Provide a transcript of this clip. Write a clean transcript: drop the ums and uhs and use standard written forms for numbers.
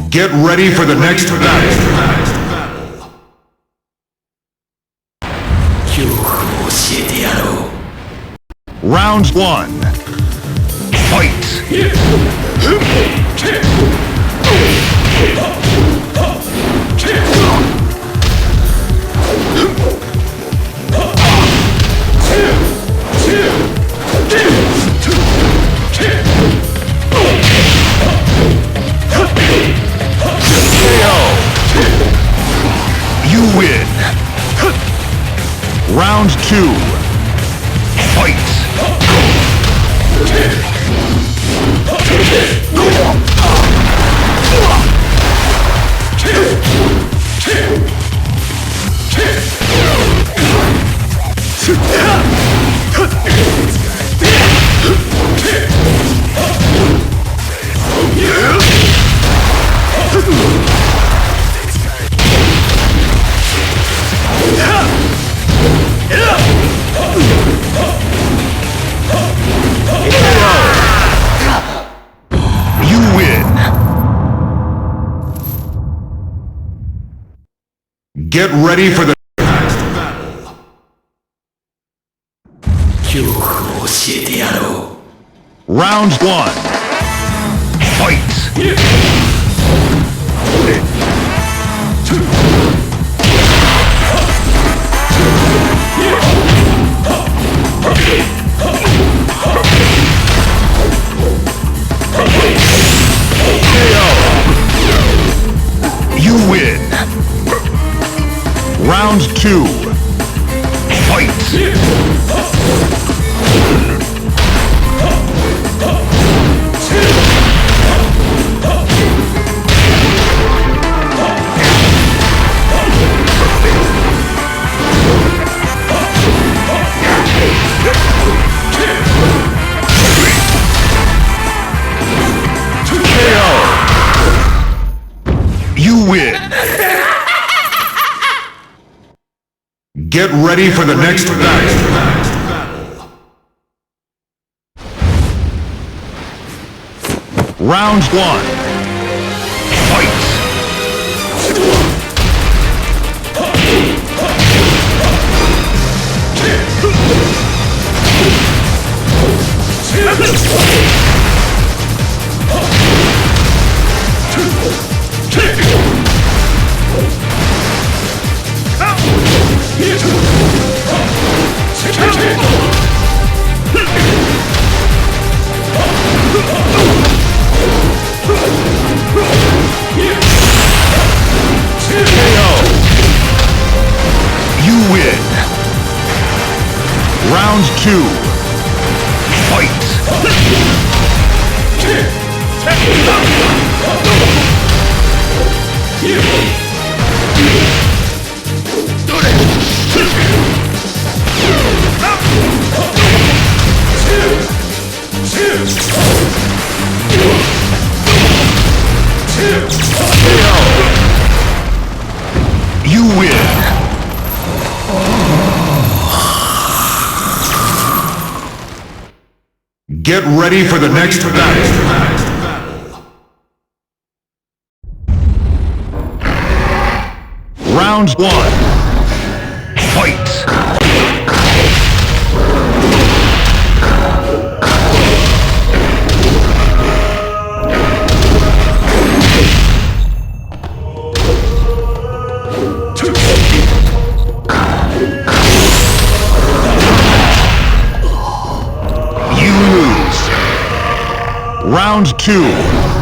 Get ready for the next battle. Round 1. Fight! You win. Round 2. Fight! You win. Get ready for the Round 1. Fight! You win. Round 2. Fight! You win. Get ready for the next battle. Round 1. Fight! You win. Round 2. Fight! You win. Get ready for the next battle. Round 1. Fight! You lose. Round 2.